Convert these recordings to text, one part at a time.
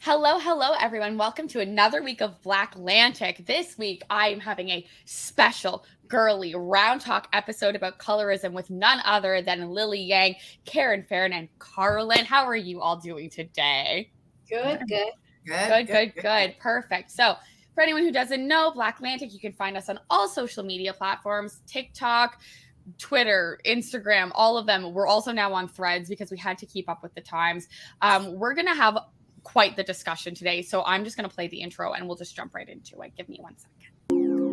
Hello, hello, everyone. Welcome to another week of BlackLantic. This week, I am having a special girly round talk episode about colorism with none other than Lily Yang, Karen Farron, and Carlin. How are you all doing today? Good. Good. Perfect. So, for anyone who doesn't know, BlackLantic, you can find us on all social media platforms, TikTok, Twitter, Instagram, all of them. We're also now on Threads because we had to keep up with the times. We're going to have quite the discussion today. So I'm just going to play the intro and we'll just jump right into it. Give me 1 second.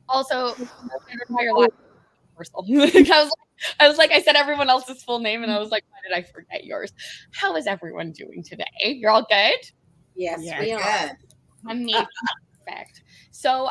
Also, I was like, I said everyone else's full name and I was like, why did I forget yours? How is everyone doing today? You're all good? Yes, we are. Amazing. Perfect. So,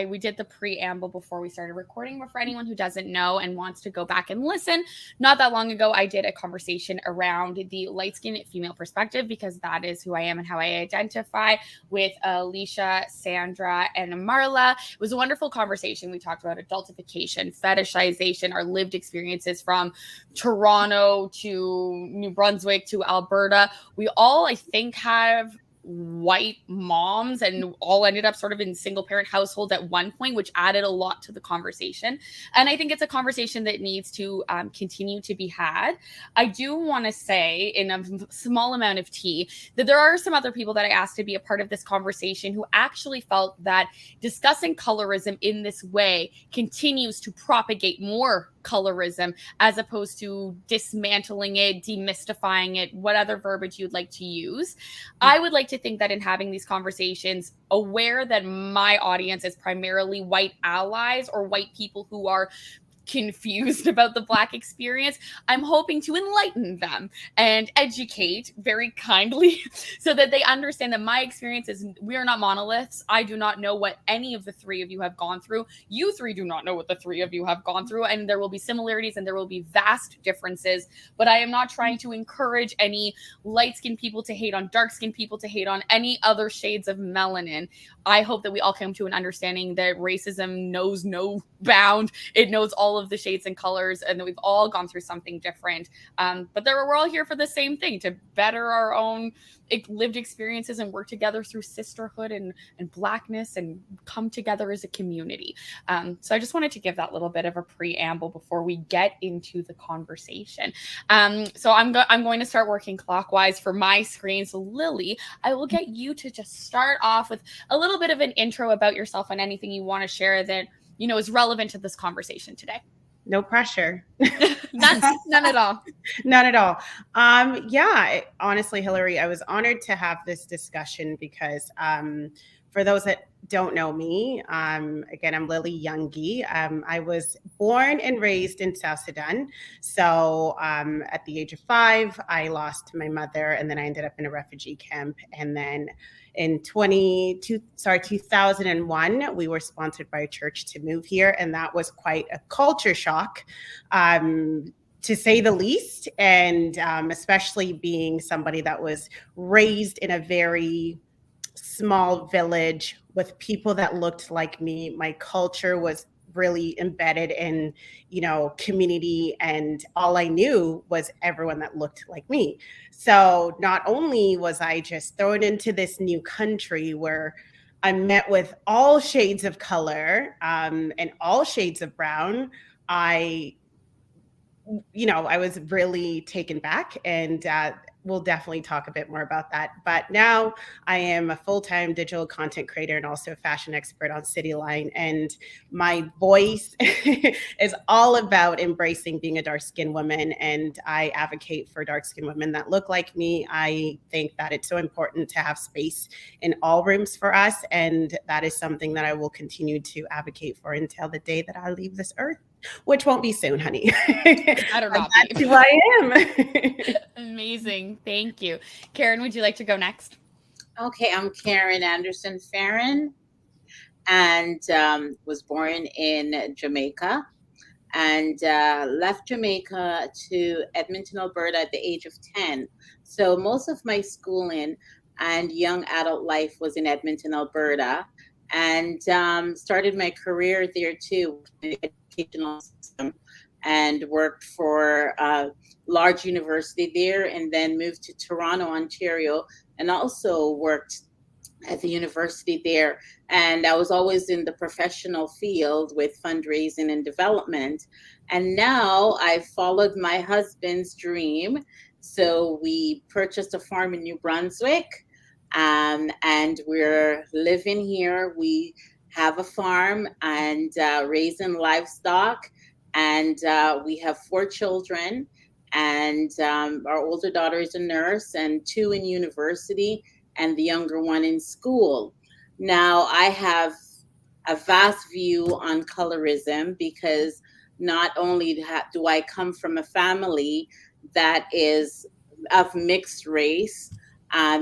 we did the preamble before we started recording, but for anyone who doesn't know and wants to go back and listen, not that long ago, I did a conversation around the light-skinned female perspective because that is who I am and how I identify with Alicia, Sandra, and Marla. It was a wonderful conversation. We talked about adultification, fetishization, our lived experiences from Toronto to New Brunswick to Alberta. We all, I think, have white moms and all ended up sort of in single parent households at one point, which added a lot to the conversation. And I think it's a conversation that needs to continue to be had. I do want to say, in a small amount of tea, that there are some other people that I asked to be a part of this conversation who actually felt that discussing colorism in this way continues to propagate more colorism as opposed to dismantling it, demystifying it, what other verbiage you'd like to use. I would like to think that in having these conversations, aware that my audience is primarily white allies or white people who are confused about the Black experience, I'm hoping to enlighten them and educate very kindly so that they understand that my experience is we are not monoliths. I do not know what any of the three of you have gone through. You three do not know what the three of you have gone through, and there will be similarities and there will be vast differences, but I am not trying to encourage any light-skinned people to hate on dark-skinned people, to hate on any other shades of melanin. I hope that we all come to an understanding that racism knows no bound. It knows all of the shades and colors, and that we've all gone through something different. But we're all here for the same thing, to better our own lived experiences and work together through sisterhood and Blackness and come together as a community. So I just wanted to give that little bit of a preamble before we get into the conversation. So I'm going to start working clockwise for my screen. So Lily, I will get you to just start off with a little bit of an intro about yourself and anything you want to share that is relevant to this conversation today. No pressure. None at all. None at all. Honestly, Hillary, I was honored to have this discussion because for those that don't know me, again, I'm Lily Youngie. I was born and raised in South Sudan. So at the age of 5, I lost my mother, and then I ended up in a refugee camp. And then in 2001, we were sponsored by a church to move here. And that was quite a culture shock, to say the least. And especially being somebody that was raised in a very small village with people that looked like me. My culture was really embedded in, community, and all I knew was everyone that looked like me. So not only was I just thrown into this new country where I met with all shades of color and all shades of brown, I was really taken back, and we'll definitely talk a bit more about that. But now I am a full-time digital content creator and also a fashion expert on Cityline. And my voice is all about embracing being a dark-skinned woman. And I advocate for dark-skinned women that look like me. I think that it's so important to have space in all rooms for us. And that is something that I will continue to advocate for until the day that I leave this earth, which won't be soon, honey. Better not That's who I am. Amazing. Thank you. Karen, would you like to go next? Okay, I'm Karen Anderson Farron, and was born in Jamaica, and left Jamaica to Edmonton, Alberta at the age of 10. So most of my schooling and young adult life was in Edmonton, Alberta, and started my career there too, in the educational system. and worked for a large university there, and then moved to Toronto, Ontario, and also worked at the university there. And I was always in the professional field with fundraising and development. And now I've followed my husband's dream. So we purchased a farm in New Brunswick, and we're living here. We have a farm and raising livestock. And we have 4 children. And our older daughter is a nurse, and 2 in university, and the younger one in school. Now, I have a vast view on colorism because not only do I come from a family that is of mixed race,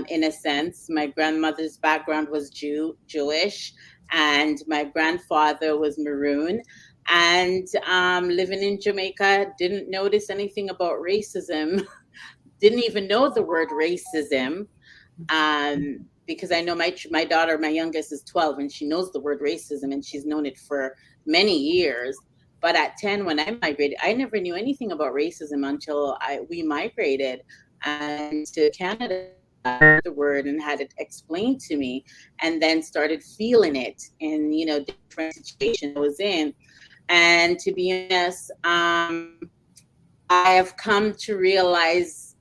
in a sense. My grandmother's background was Jewish, and my grandfather was maroon. And living in Jamaica, didn't notice anything about racism, didn't even know the word racism, because I know my daughter, my youngest, is 12, and she knows the word racism, and she's known it for many years. But at 10, when I migrated, I never knew anything about racism until we migrated and to Canada. I heard the word and had it explained to me, and then started feeling it in different situations I was in. And to be honest, I have come to realize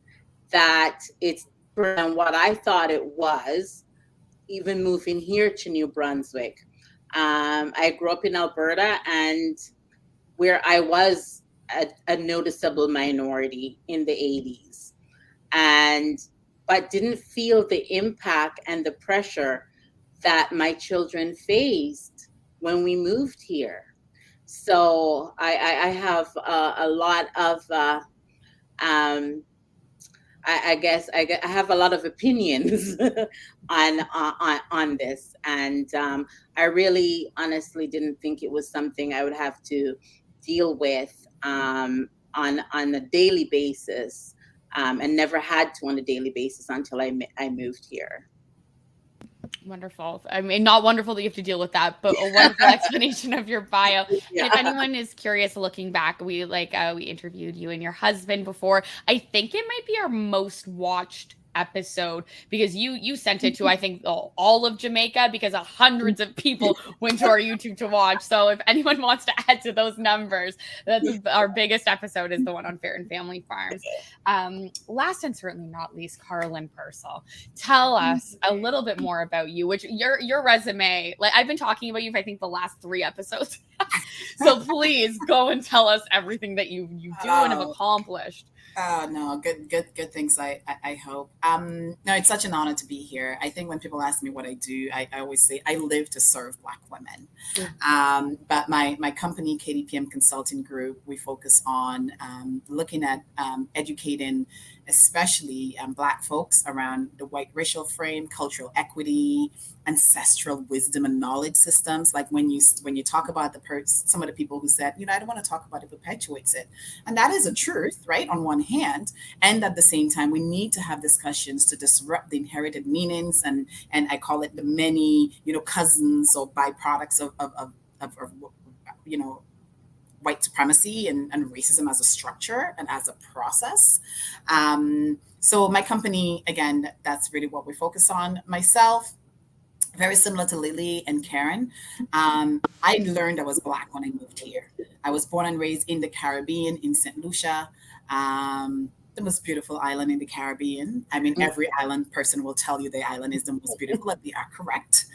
that it's different than what I thought it was, even moving here to New Brunswick. I grew up in Alberta, and where I was a noticeable minority in the 80s, but didn't feel the impact and the pressure that my children faced when we moved here. So I have a lot of, I guess I have a lot of opinions on this, and I really honestly didn't think it was something I would have to deal with on a daily basis, and never had to on a daily basis until I moved here. Wonderful. I mean, not wonderful that you have to deal with that, but a wonderful explanation of your bio. Yeah. If anyone is curious, looking back, we interviewed you and your husband before. I think it might be our most watched episode because you sent it to, I think, all of Jamaica, because hundreds of people went to our YouTube to watch. So if anyone wants to add to those numbers, that's our biggest episode is the one on Fair and Family Farms. Last and certainly not least, Carlin Purcell. Tell us a little bit more about you, which your resume, like I've been talking about you for I think the last 3 episodes. So please go and tell us everything that you do and have accomplished. Oh no, good things. I hope. No, it's such an honor to be here. I think when people ask me what I do, I always say I live to serve Black women. But my company, KDPM Consulting Group, we focus on looking at educating, especially Black folks around the white racial frame, cultural equity, ancestral wisdom and knowledge systems. Like when you talk about some of the people who said, I don't want to talk about it, perpetuates it. And that is a truth, right? On one hand. And at the same time, we need to have discussions to disrupt the inherited meanings. And I call it the many, cousins or byproducts of white supremacy and racism as a structure and as a process. So my company, again, that's really what we focus on. Myself, very similar to Lily and Karen. I learned I was Black when I moved here. I was born and raised in the Caribbean, in St. Lucia, the most beautiful island in the Caribbean. I mean, every island person will tell you the island is the most beautiful, and they are correct.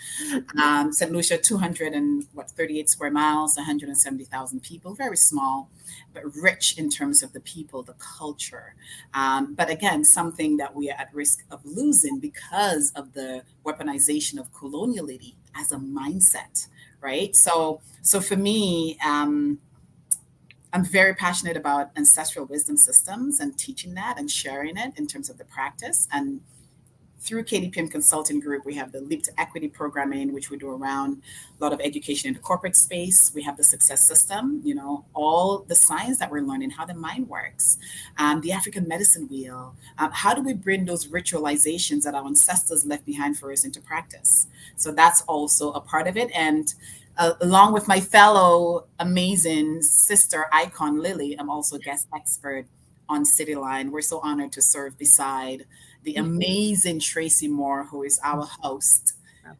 St. Lucia, 238 square miles, 170,000 people, very small, but rich in terms of the people, the culture. But again, something that we are at risk of losing because of the weaponization of coloniality as a mindset, right? So for me, I'm very passionate about ancestral wisdom systems and teaching that and sharing it in terms of the practice. And through KDPM Consulting Group, we have the Leap to Equity programming, which we do around a lot of education in the corporate space. We have the success system, all the science that we're learning, how the mind works, the African medicine wheel. How do we bring those ritualizations that our ancestors left behind for us into practice? So that's also a part of it. And along with my fellow amazing sister icon, Lily, I'm also guest expert on Cityline. We're so honored to serve beside the amazing Tracy Moore, who is our host,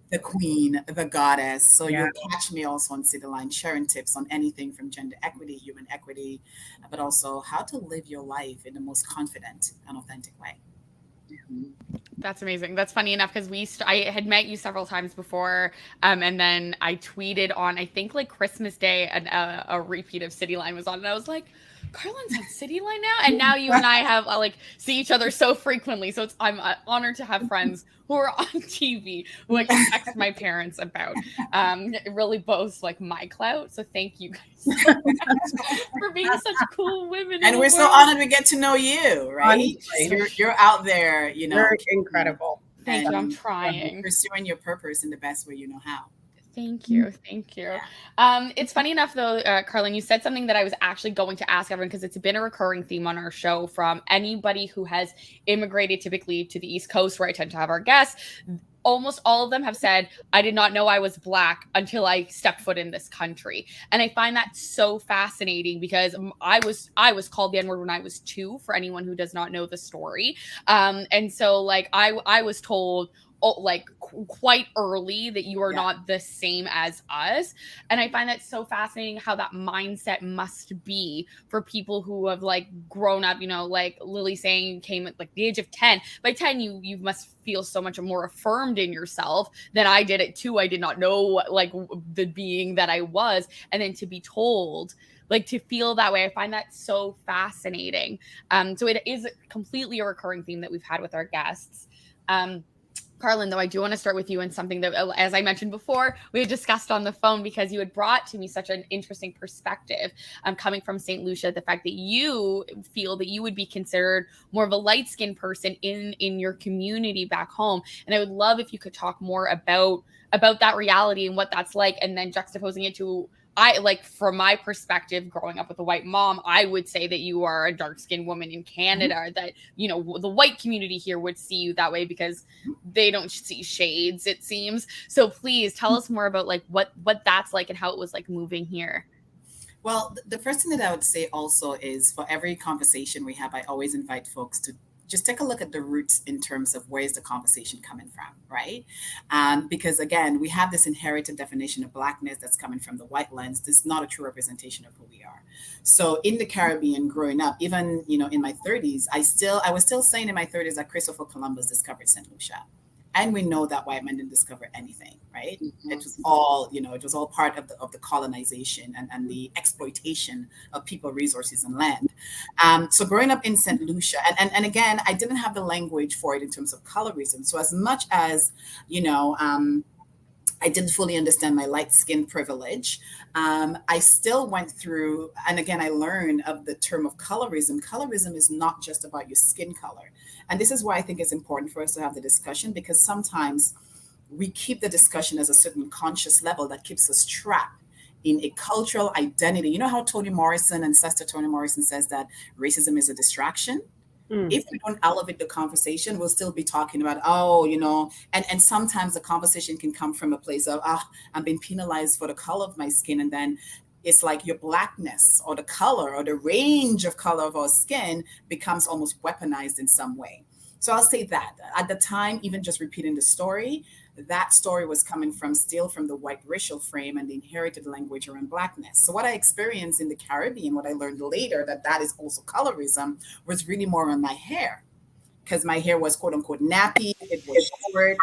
the queen, the goddess. So you'll catch me also on Cityline sharing tips on anything from gender equity, human equity, but also how to live your life in the most confident and authentic way. That's amazing. That's funny enough because I had met you several times before, and then I tweeted on, I think like Christmas Day, and a repeat of Cityline was on, and I was like, Carlin's on Cityline now, and now you and I have like see each other so frequently. So I'm honored to have friends who are on TV who I can text my parents about. It really boasts like my clout. So thank you guys so much for being such cool women. And we're so honored we get to know you, right? You're out there, you know. You're incredible. Thank you. I'm trying. Pursuing your purpose in the best way you know how. Thank you. Thank you. It's funny enough, though, Carlin, you said something that I was actually going to ask everyone because it's been a recurring theme on our show from anybody who has immigrated typically to the East Coast, where I tend to have our guests. Almost all of them have said, I did not know I was Black until I stepped foot in this country. And I find that so fascinating because I was called the N-word when I was 2, for anyone who does not know the story. And so like I was told, like quite early, that you are not the same as us. And I find that so fascinating how that mindset must be for people who have like grown up, you know, like Lily saying you came at like the age of 10. By 10, you must feel so much more affirmed in yourself than I did at 2. I did not know like the being that I was. And then to be told, like, to feel that way, I find that so fascinating. So it is completely a recurring theme that we've had with our guests. Carlin, though, I do want to start with you and something that, as I mentioned before, we had discussed on the phone because you had brought to me such an interesting perspective coming from St. Lucia, the fact that you feel that you would be considered more of a light-skinned person in your community back home. And I would love if you could talk more about that reality and what that's like, and then juxtaposing it to, from my perspective, growing up with a white mom, I would say that you are a dark-skinned woman in Canada, that, you know, the white community here would see you that way because they don't see shades, it seems. So please tell us more about like what that's like and how it was like moving here. Well, the first thing that I would say also is, for every conversation we have, I always invite folks to just take a look at the roots in terms of where is the conversation coming from, right? Because again, we have this inherited definition of Blackness that's coming from the white lens. This is not a true representation of who we are. So in the Caribbean, growing up, even, you know, in my 30s, I was still saying in my 30s that Christopher Columbus discovered St. Lucia. And we know that white men didn't discover anything, right? Mm-hmm. It was all, you know, it was all part of the colonization and the exploitation of people, resources, and land. So growing up in St. Lucia, and again, I didn't have the language for it in terms of colorism. So as much as, you know, I didn't fully understand my light skin privilege, I still went through, and again, I learned of the term of colorism. Colorism is not just about your skin color. And this is why I think it's important for us to have the discussion, because sometimes we keep the discussion as a certain conscious level that keeps us trapped in a cultural identity. You know how Toni Morrison, ancestor Toni Morrison, says that racism is a distraction? If we don't elevate the conversation, we'll still be talking about, oh, you know, and sometimes the conversation can come from a place of, I'm being penalized for the color of my skin. And then it's like your Blackness or the color or the range of color of our skin becomes almost weaponized in some way. So I'll say that at the time, even just repeating the story, that story was coming from still from the white racial frame and the inherited language around Blackness. So what I experienced in the Caribbean, what I learned later, that is also colorism, was really more on my hair, because my hair was quote unquote nappy. It was short.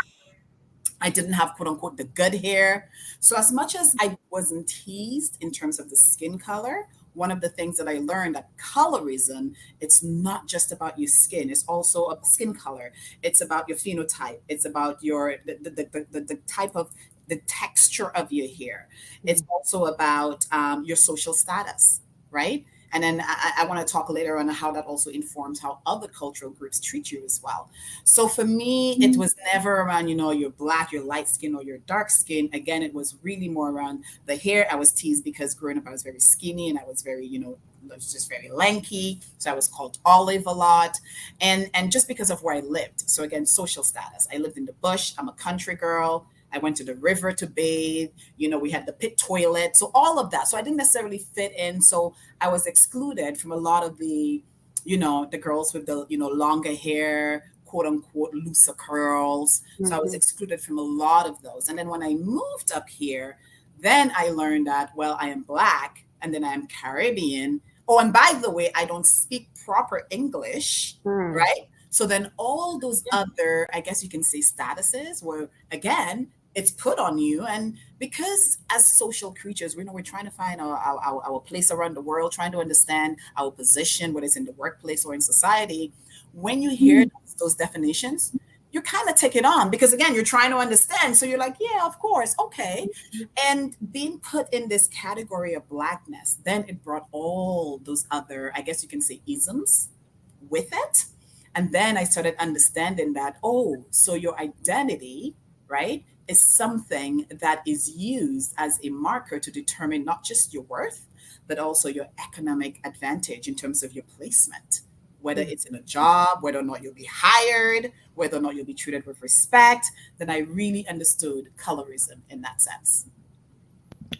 I didn't have quote unquote the good hair. So as much as I wasn't teased in terms of the skin color, one of the things that I learned that colorism, it's not just about your skin. It's also a skin color. It's about your phenotype. It's about your the type of the texture of your hair. It's also about your social status, right? And then I want to talk later on how that also informs how other cultural groups treat you as well. So for me, it was never around, you know, you're Black, you're light skin, or you're dark skin. Again, it was really more around the hair. I was teased because growing up, I was very skinny and I was very, you know, I was just very lanky. So I was called Olive a lot. And just because of where I lived. So again, social status. I lived in the bush. I'm a country girl. I went to the river to bathe. We had the pit toilet. So all of that. So I didn't necessarily fit in. So I was excluded from a lot of the, the girls with the, longer hair, quote unquote, looser curls. So I was excluded from a lot of those. And then when I moved up here, then I learned that, well, I am Black and then I am Caribbean. Oh, and by the way, I don't speak proper English, right? So then all those other, I guess you can say, statuses were, again, it's put on you. And because as social creatures, we're trying to find our place around the world, trying to understand our position, whether it's in the workplace or in society, when you hear those definitions, you kind of take it on because, again, you're trying to understand. So you're like, yeah, of course. Okay. And being put in this category of Blackness, then it brought all those other, I guess you can say, isms with it. And then I started understanding that, oh, so your identity, right, is something that is used as a marker to determine not just your worth, but also your economic advantage in terms of your placement, whether it's in a job, whether or not you'll be hired, whether or not you'll be treated with respect. Then I really understood colorism in that sense.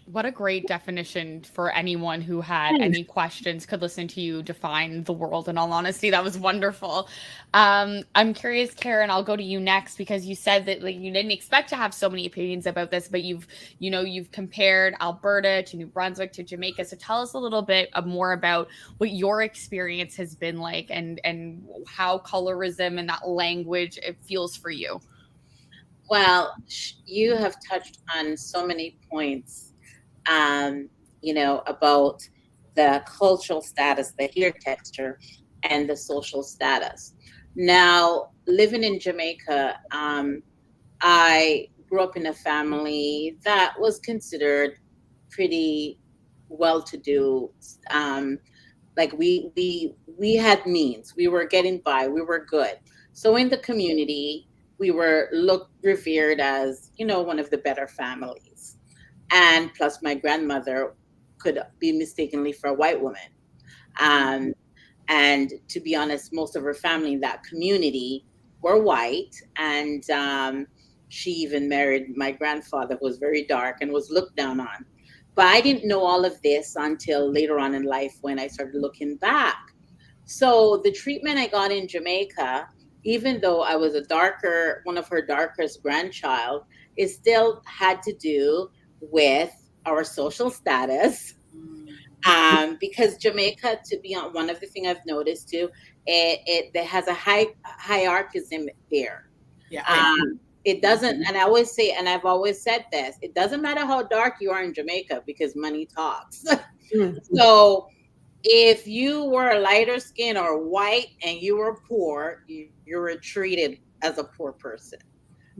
What a great definition for anyone who had any questions could listen to you define the world. In all honesty, that was wonderful. I'm curious, Karen, I'll go to you next because you said that you didn't expect to have so many opinions about this, but you've compared Alberta to New Brunswick to Jamaica. So tell us a little bit more about what your experience has been like and how colorism and that language it feels for you. Well, you have touched on so many points. About the cultural status, the hair texture, and the social status. Now, living in Jamaica, I grew up in a family that was considered pretty well-to-do. We had means. We were getting by. We were good. So in the community, we were revered as, one of the better families. And plus my grandmother could be mistakenly for a white woman. And to be honest, most of her family in that community were white. And she even married my grandfather, who was very dark and was looked down on. But I didn't know all of this until later on in life when I started looking back. So the treatment I got in Jamaica, even though I was one of her darkest grandchild, it still had to do with our social status, because Jamaica, to be on one of the things I've noticed too, it has a hierarchism there. Yeah. It doesn't, and I always say, and I've always said this, it doesn't matter how dark you are in Jamaica because money talks. So if you were lighter skin or white and you were poor, you were treated as a poor person.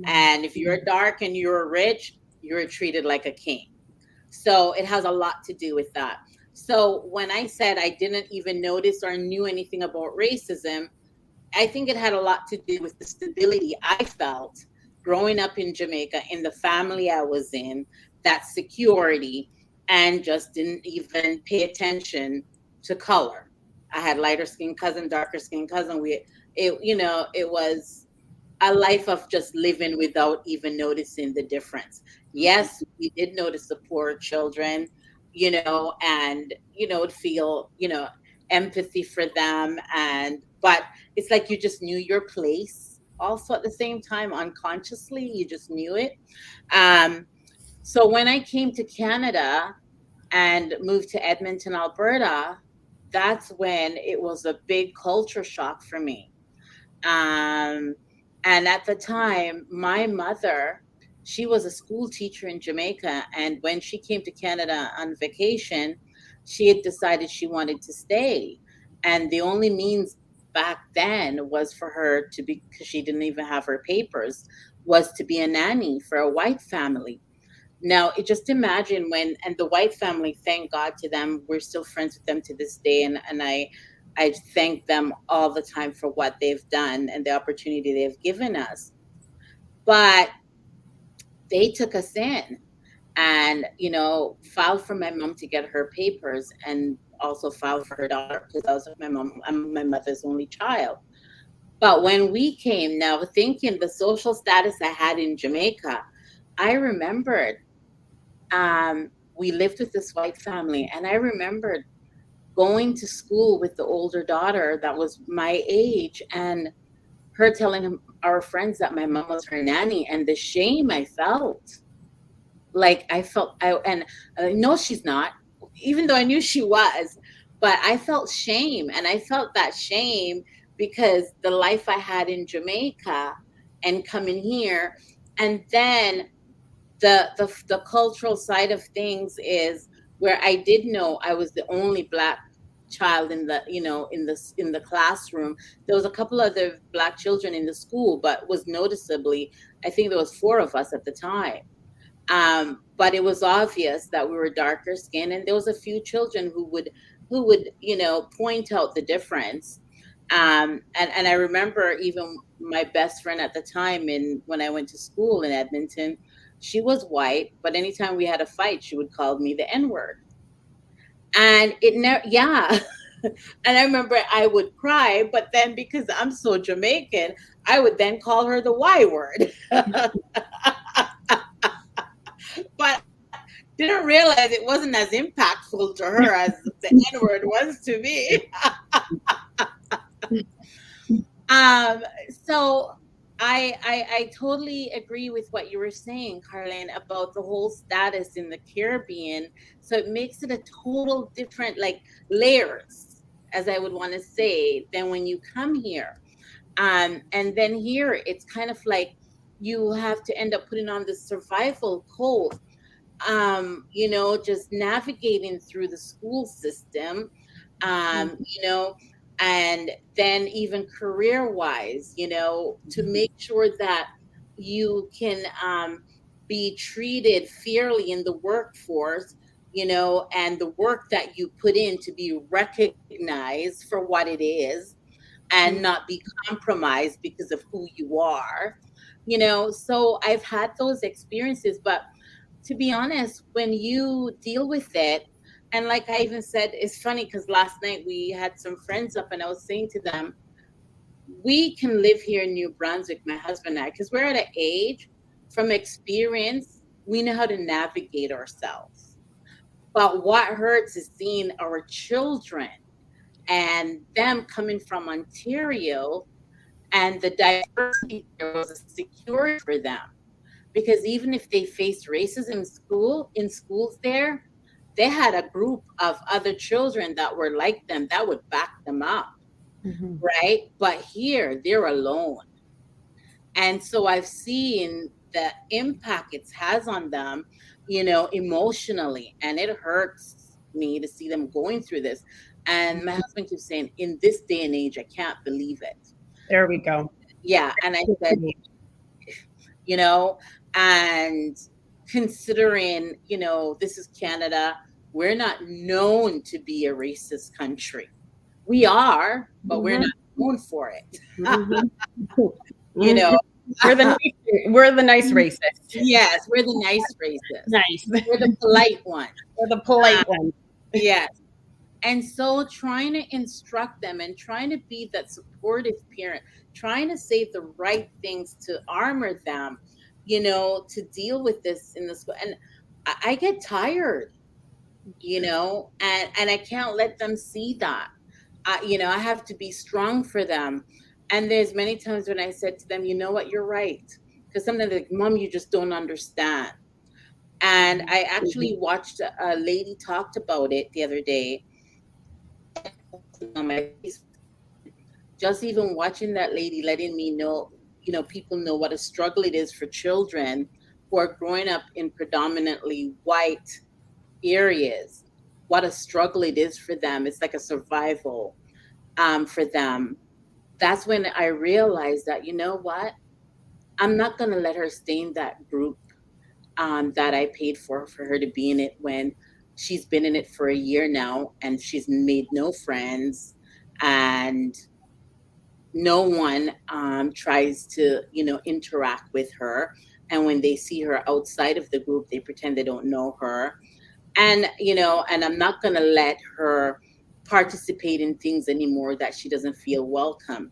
And if you're dark and you're rich, you're treated like a king. So it has a lot to do with that. So when I said I didn't even notice or knew anything about racism, I think it had a lot to do with the stability I felt growing up in Jamaica, in the family I was in, that security, and just didn't even pay attention to color. I had lighter skin cousin, darker skin cousin. It was a life of just living without even noticing the difference. Yes, we did notice the poor children, and, feel, empathy for them. But it's like you just knew your place also at the same time, unconsciously, you just knew it. So when I came to Canada and moved to Edmonton, Alberta, that's when it was a big culture shock for me. And at the time, my mother, she was a school teacher in Jamaica. And when she came to Canada on vacation, she had decided she wanted to stay. And the only means back then was for her to be, because she didn't even have her papers, was to be a nanny for a white family. Now, just imagine and the white family, thank God to them, we're still friends with them to this day. And I thank them all the time for what they've done and the opportunity they've given us. But they took us in and, filed for my mom to get her papers and also filed for her daughter because I was my mother's only child. But when we came, now thinking the social status I had in Jamaica, I remembered we lived with this white family, and I remembered going to school with the older daughter that was my age, and her telling our friends that my mom was her nanny, and the shame I felt. Like and no, she's not, even though I knew she was, but I felt shame, and I felt that shame because the life I had in Jamaica and coming here, and then the cultural side of things is where I did know I was the only Black child in the in the classroom. There was a couple other Black children in the school, but was noticeably, I think there was 4 of us at the time. But it was obvious that we were darker skinned, and there was a few children who would point out the difference. And I remember even my best friend at the time, when I went to school in Edmonton, she was white, but anytime we had a fight, she would call me the N-word. And it never, yeah. And I remember I would cry, but then because I'm so Jamaican, I would then call her the Y word. But didn't realize it wasn't as impactful to her as the N-word was to me. So I totally agree with what you were saying, Carlin, about the whole status in the Caribbean. So it makes it a total different, like, layers, as I would want to say, than when you come here. And then here, it's kind of like you have to end up putting on the survival code, just navigating through the school system, and then even career wise, to make sure that you can be treated fairly in the workforce, and the work that you put in to be recognized for what it is and not be compromised because of who you are. So I've had those experiences, but to be honest, when you deal with it, and like I even said, it's funny because last night we had some friends up, and I was saying to them, we can live here in New Brunswick, my husband and I, because we're at an age, from experience, we know how to navigate ourselves. But what hurts is seeing our children and them coming from Ontario, and the diversity there was a security for them. Because even if they faced racism in schools there, they had a group of other children that were like them that would back them up, right? But here, they're alone. And so I've seen the impact it has on them, emotionally, and it hurts me to see them going through this. And my husband keeps saying, in this day and age, I can't believe it. There we go. Yeah. And I said, and considering, this is Canada, we're not known to be a racist country. We are, but we're not known for it. We're the nice racist. Yes, we're the nice racist. Nice. We're the polite one. We're the polite one. Yes. And so trying to instruct them and trying to be that supportive parent, trying to say the right things to armor them, to deal with this in the school. And I get tired, and I can't let them see that. I have to be strong for them. And there's many times when I said to them, you know what, you're right. Because sometimes they're like, Mom, you just don't understand. And I actually watched a lady talked about it the other day. Just even watching that lady, letting me know, people know what a struggle it is for children who are growing up in predominantly white areas, what a struggle it is for them. It's like a survival for them. That's when I realized that, you know what? I'm not going to let her stay in that group that I paid for her to be in it, when she's been in it for a year now and she's made no friends, and no one tries to, interact with her. And when they see her outside of the group, they pretend they don't know her. And, and I'm not going to let her participate in things anymore that she doesn't feel welcome.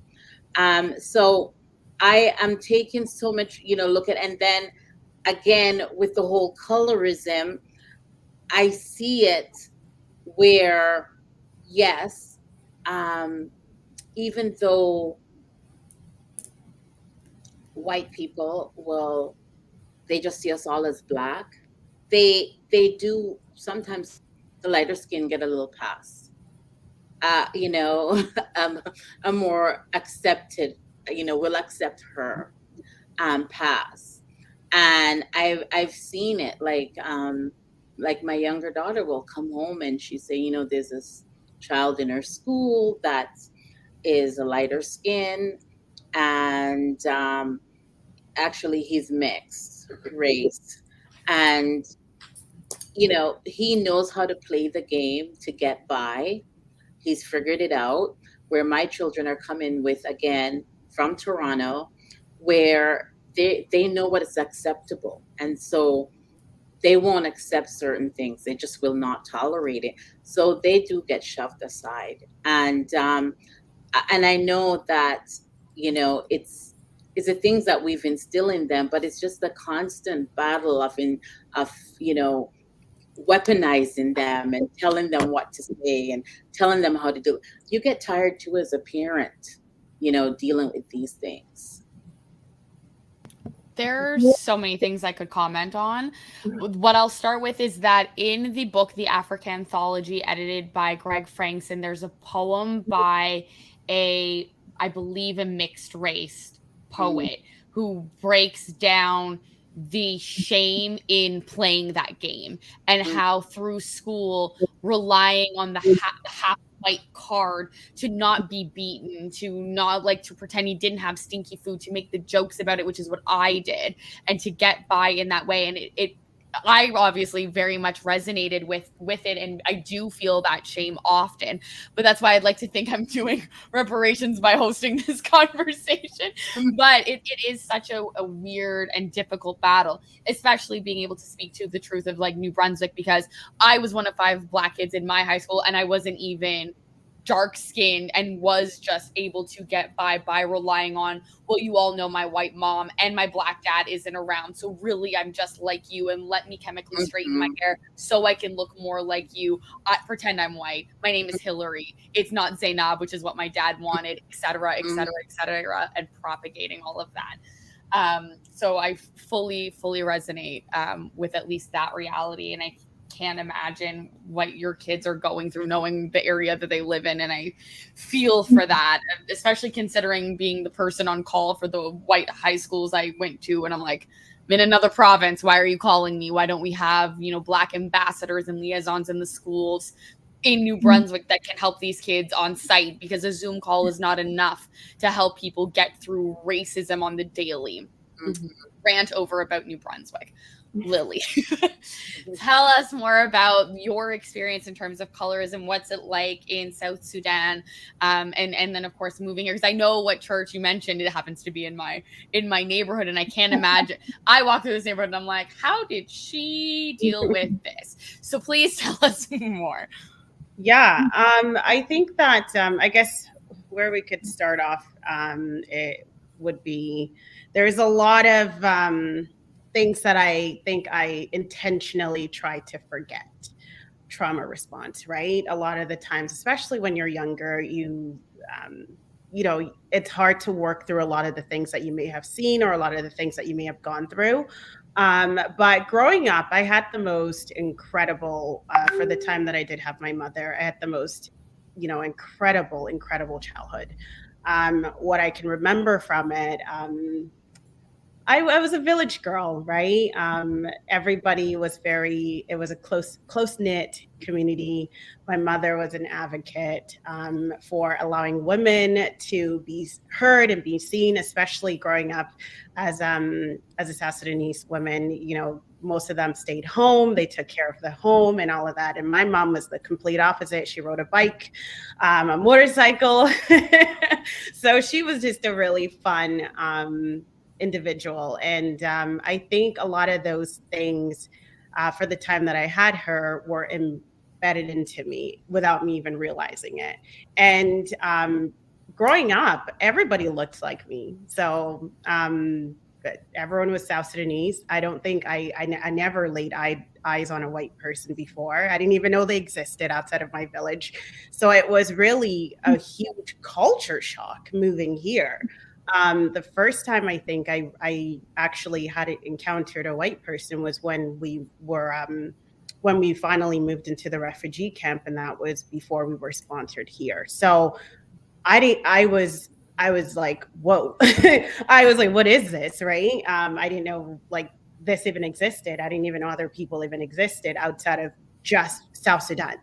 So I am taking so much, look at, and then again, with the whole colorism, I see it where, yes, even though white people will, they just see us all as black, they do sometimes, the lighter skin get a little pass. You know, a more accepted, you know, will accept her pass. And I've seen it, like my younger daughter will come home and she say, you know, there's this child in her school that is a lighter skin, and actually he's mixed race, and you know, he knows how to play the game to get by. He's figured it out. Where my children are coming with, again, from Toronto, where they know what is acceptable. And so they won't accept certain things. They just will not tolerate it. So they do get shoved aside. And I know that, you know, it's the things that we've instilled in them, but it's just the constant battle of, you know, weaponizing them and telling them what to say and telling them how to do it. You get tired too as a parent, you know, dealing with these things. There's so many things I could comment on. What I'll start with is that in the book, The Africa Anthology, edited by Greg Frankson, there's a poem by I believe, a mixed race poet who breaks down the shame in playing that game and how through school, relying on the half white card to not be beaten, to not like to pretend he didn't have stinky food, to make the jokes about it, which is what I did, and to get by in that way. And it I obviously very much resonated with it, and I do feel that shame often. But that's why I'd like to think I'm doing reparations by hosting this conversation. But it is such a weird and difficult battle, especially being able to speak to the truth of like New Brunswick, because I was one of 5 Black kids in my high school, and I wasn't even dark skinned and was just able to get by relying on, well, you all know my white mom and my Black dad isn't around, so really I'm just like you, and let me chemically straighten my hair so I can look more like you. I pretend I'm white, my name is Hillary, it's not Zainab, which is what my dad wanted, etc., etc., etc., and propagating all of that. So I fully resonate with at least that reality, and I can't imagine what your kids are going through knowing the area that they live in. And I feel for that, especially considering being the person on call for the white high schools I went to. And I'm like, I'm in another province. Why are you calling me? Why don't we have, you know, Black ambassadors and liaisons in the schools in New Brunswick that can help these kids on site? Because a Zoom call is not enough to help people get through racism on the daily. Rant over about New Brunswick. Lily, tell us more about your experience in terms of colorism. What's it like in South Sudan, and then of course moving here, because I know what church you mentioned. It happens to be in my neighborhood, and I can't imagine. I walk through this neighborhood and I'm like, how did she deal with this? So please tell us more. Yeah, I think that I guess where we could start off, it would be, there's a lot of things that I think I intentionally try to forget. Trauma response, right? A lot of the times, especially when you're younger, you know, it's hard to work through a lot of the things that you may have seen or a lot of the things that you may have gone through. But growing up, I had the most incredible, for the time that I did have my mother, I had the most, you know, incredible childhood. What I can remember from it, I was a village girl, right? Everybody was it was a close-knit community. My mother was an advocate for allowing women to be heard and be seen, especially growing up as a South Sudanese woman. You know, most of them stayed home. They took care of the home and all of that. And my mom was the complete opposite. She rode a bike, a motorcycle. So she was just a really fun individual. And I think a lot of those things for the time that I had her were embedded into me without me even realizing it. And growing up, everybody looked like me. So good. Everyone was South Sudanese. I don't think I never laid eyes on a white person before. I didn't even know they existed outside of my village. So it was really a huge culture shock moving here. The first time I think I actually had encountered a white person was when we finally moved into the refugee camp, and that was before we were sponsored here. So I was like, whoa. I was like, what is this, right? I didn't know like this even existed. I didn't even know other people even existed outside of just South Sudan.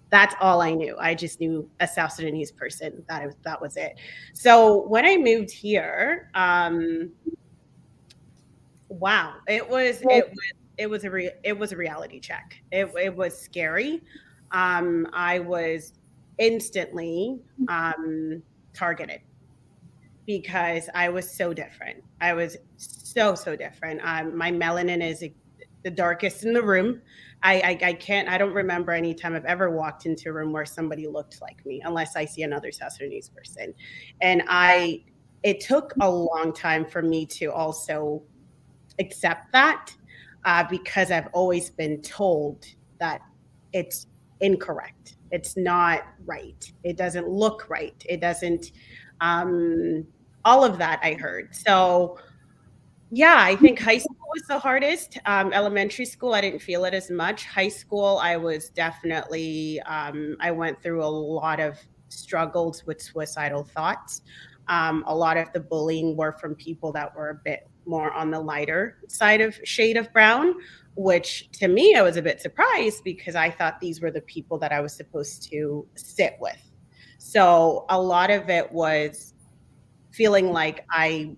That's all I knew. I just knew a South Sudanese person. That was it. So when I moved here, wow, it was a reality check. It was scary. I was instantly targeted because I was so different. I was so different. My melanin is the darkest in the room. I don't remember any time I've ever walked into a room where somebody looked like me, unless I see another South Sudanese person. And it took a long time for me to also accept that, because I've always been told that it's incorrect. It's not right. It doesn't look right. It doesn't, all of that I heard. So yeah, I think high school was the hardest. Elementary school, I didn't feel it as much. High school, I was definitely, I went through a lot of struggles with suicidal thoughts. A lot of the bullying were from people that were a bit more on the lighter side of shade of brown, which to me, I was a bit surprised because I thought these were the people that I was supposed to sit with. So a lot of it was feeling like I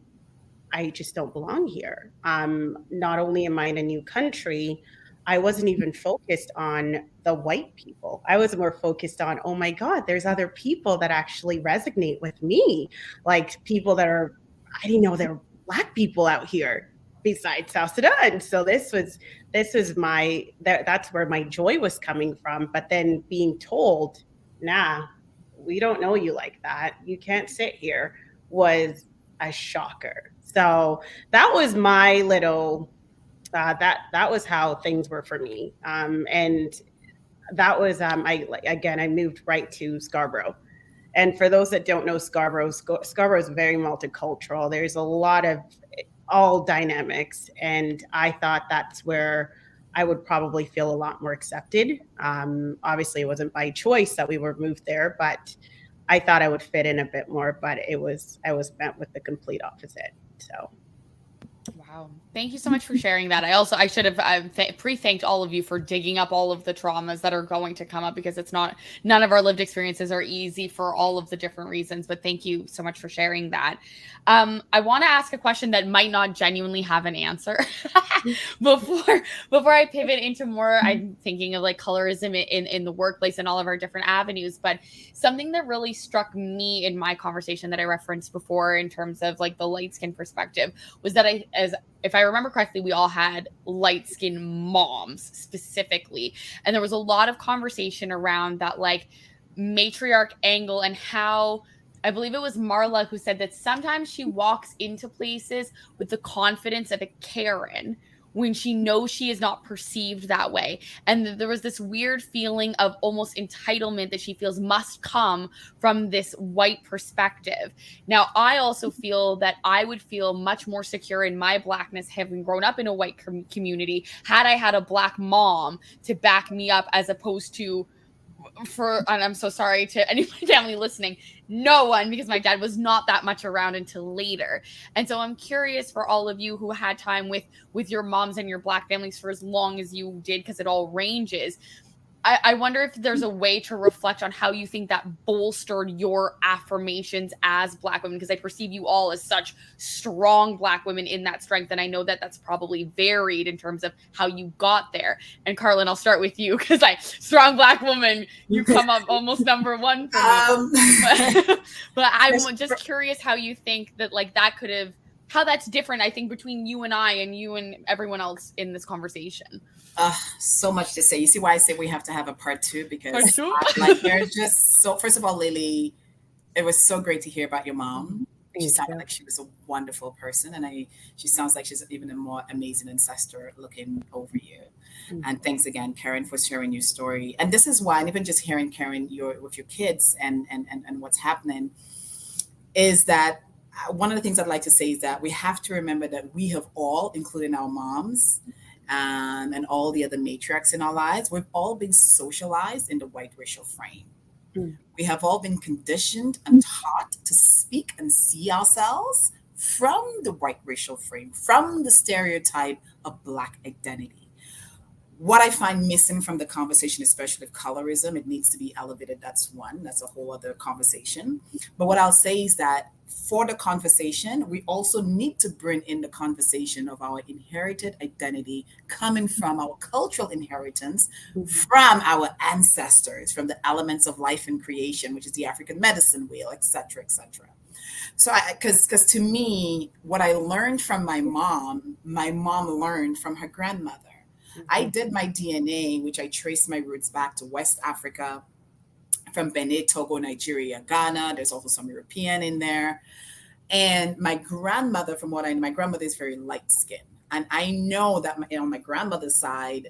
just don't belong here. Not only am I in a new country, I wasn't even focused on the white people. I was more focused on, oh my God, there's other people that actually resonate with me. Like people that I didn't know there were Black people out here besides South Sudan. So that's where my joy was coming from. But then being told, nah, we don't know you like that. You can't sit here, was a shocker. So that was my little, that was how things were for me. And that was, I moved right to Scarborough. And for those that don't know Scarborough is very multicultural. There's a lot of all dynamics. And I thought that's where I would probably feel a lot more accepted. Obviously, it wasn't by choice that we were moved there, but I thought I would fit in a bit more, but I was met with the complete opposite. So. Wow. Thank you so much for sharing that. I should have pre-thanked all of you for digging up all of the traumas that are going to come up, because none of our lived experiences are easy for all of the different reasons, but thank you so much for sharing that. I want to ask a question that might not genuinely have an answer before I pivot into more, I'm thinking of like colorism in the workplace and all of our different avenues, but something that really struck me in my conversation that I referenced before in terms of like the light skin perspective was that if I remember correctly, we all had light-skinned moms specifically. And there was a lot of conversation around that like matriarch angle, and how I believe it was Marla who said that sometimes she walks into places with the confidence of a Karen when she knows she is not perceived that way. And there was this weird feeling of almost entitlement that she feels must come from this white perspective. Now, I also feel that I would feel much more secure in my Blackness, having grown up in a white community, had I had a Black mom to back me up, as opposed to, and I'm so sorry to any family listening, no one, because my dad was not that much around until later. And so I'm curious for all of you who had time with your moms and your Black families for as long as you did, because it all ranges. I wonder if there's a way to reflect on how you think that bolstered your affirmations as Black women, because I perceive you all as such strong Black women in that strength. And I know that that's probably varied in terms of how you got there. And Carlin, I'll start with you, because strong Black woman, you come up almost number one for me. But I'm just curious how you think that like that could have, how that's different, I think, between you and I and you and everyone else in this conversation. So much to say. You see why I say we have to have a part two, because like there's just so, first of all, Lily, it was so great to hear about your mom. She Thank sounded you. like she was a wonderful person, and she sounds like she's even a more amazing ancestor looking over you. And thanks again, Karen, for sharing your story. And this is why, and even just hearing Karen, with your kids and what's happening, is that one of the things I'd like to say is that we have to remember that we have all, including our moms, and all the other matriarchs in our lives, we've all been socialized in the white racial frame. We have all been conditioned and taught to speak and see ourselves from the white racial frame, from the stereotype of Black identity. What I find missing from the conversation, especially of colorism, it needs to be elevated. That's a whole other conversation. But what I'll say is that for the conversation, we also need to bring in the conversation of our inherited identity coming from our cultural inheritance, from our ancestors, from the elements of life and creation, which is the African medicine wheel, et cetera, et cetera. So because to me, what I learned from my mom learned from her grandmother. I did my DNA, which I traced my roots back to West Africa, from Benin, Togo, Nigeria, Ghana. There's also some European in there. And my grandmother, from what I know, my grandmother is very light skinned. And I know that on my grandmother's side,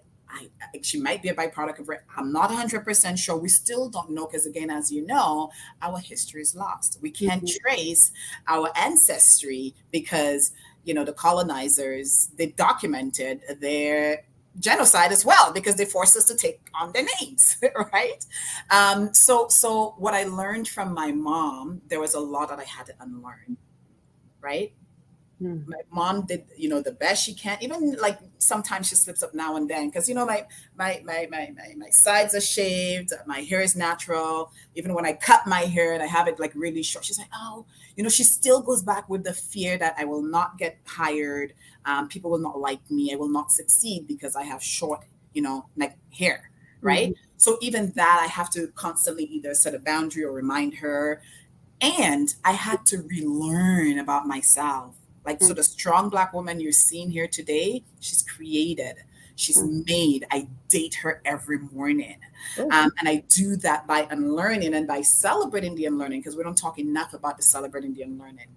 she might be a byproduct of it. I'm not 100% sure. We still don't know because, again, as you know, our history is lost. We can't trace our ancestry because, the colonizers, they documented their genocide as well because they forced us to take on their names, right? So what I learned from my mom, there was a lot that I had to unlearn, right? My mom did, the best she can. Even like sometimes she slips up now and then because my sides are shaved, my hair is natural. Even when I cut my hair and I have it like really short, she's like, oh, she still goes back with the fear that I will not get hired. People will not like me. I will not succeed because I have short, like hair, right? So even that, I have to constantly either set a boundary or remind her. And I had to relearn about myself. Like, so the strong Black woman you're seeing here today, she's created, she's made. I date her every morning. And I do that by unlearning and by celebrating the unlearning, because we don't talk enough about the celebrating the unlearning.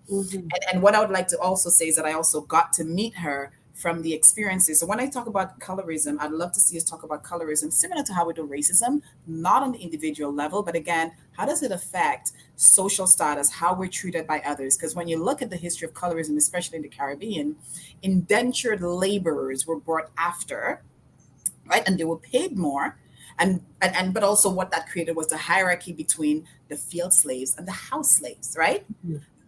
And what I would like to also say is that I also got to meet her from the experiences. So when I talk about colorism, I'd love to see us talk about colorism similar to how we do racism, not on the individual level, but again, how does it affect social status, how we're treated by others? Because when you look at the history of colorism, especially in the Caribbean, indentured laborers were brought after, right? And they were paid more. But also what that created was the hierarchy between the field slaves and the house slaves, right?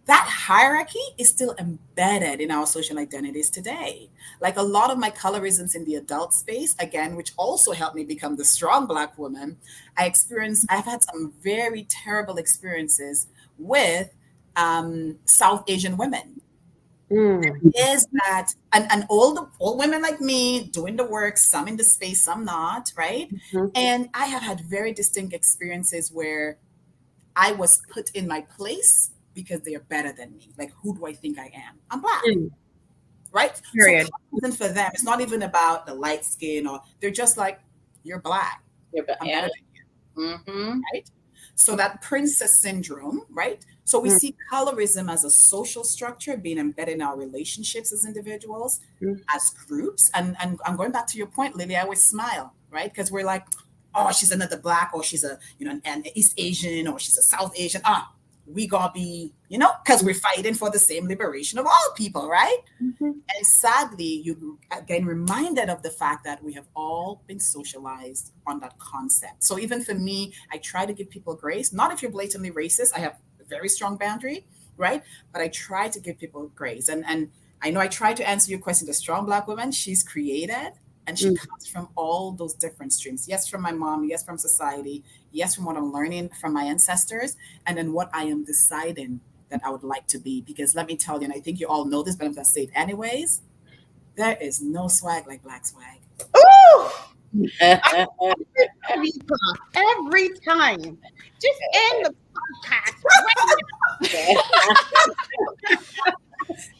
That hierarchy is still embedded in our social identities today. Like a lot of my colorisms in the adult space, again, which also helped me become the strong Black woman, I've had some very terrible experiences with South Asian women. There is that, and all women like me doing the work, some in the space, some not, right? And I have had very distinct experiences where I was put in my place because they are better than me. Like, who do I think I am? I'm Black, right? Period. So for them, it's not even about the light skin, or they're just like, you're Black. I'm better than you, right? So that princess syndrome, right? So we see colorism as a social structure being embedded in our relationships as individuals, as groups. And I'm going back to your point, Lily, I always smile, right? Because we're like, oh, she's another Black, or she's an East Asian, or she's a South Asian. We gotta be, because we're fighting for the same liberation of all people, right? And sadly, you again reminded of the fact that we have all been socialized on that concept. So even for me, I try to give people grace. Not if you're blatantly racist, I have a very strong boundary, right? But I try to give people grace. And I know I tried to answer your question. The strong Black woman, she's created. And she comes from all those different streams. Yes, from my mom. Yes, from society. Yes, from what I'm learning from my ancestors. And then what I am deciding that I would like to be. Because let me tell you, and I think you all know this, but I'm going to say it anyways, there is no swag like Black swag. Ooh! Every time. Just end the podcast.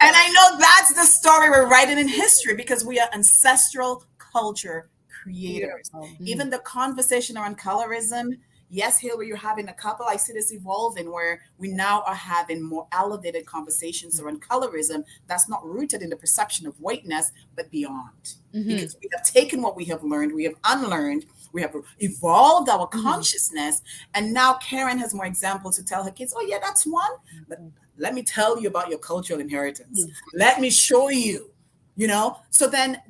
And I know that's the story we're writing in history, because we are ancestral culture creators. Even the conversation around colorism, Yes, Hillary, you're having a couple. I see this evolving where we now are having more elevated conversations around colorism that's not rooted in the perception of whiteness, but beyond. Because we have taken what we have learned, we have unlearned, we have evolved our consciousness, and now Karen has more examples to tell her kids, oh yeah, that's one, but let me tell you about your cultural inheritance. Let me show you, So then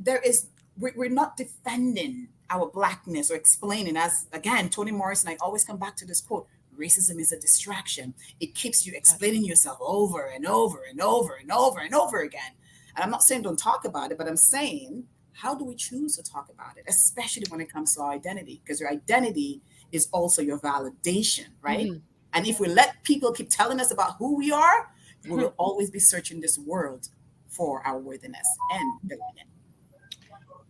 we're not defending our blackness or explaining, as again, Toni Morrison, I always come back to this quote, racism is a distraction. It keeps you explaining yourself over and over and over and over and over again. And I'm not saying don't talk about it, but I'm saying, how do we choose to talk about it, especially when it comes to our identity? Because your identity is also your validation, right? And if we let people keep telling us about who we are, we will always be searching this world for our worthiness and belonging.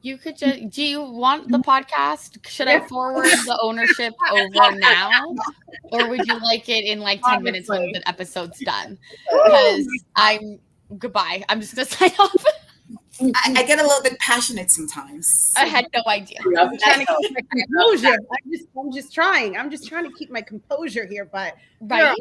You could just, do you want the podcast? Should I forward the ownership over now? Or would you like it in like 10 minutes when the episode's done? Because goodbye. I'm just going to sign off. I get a little bit passionate sometimes. I had no idea. I'm trying to keep my composure. I'm just trying to keep my composure here, but right.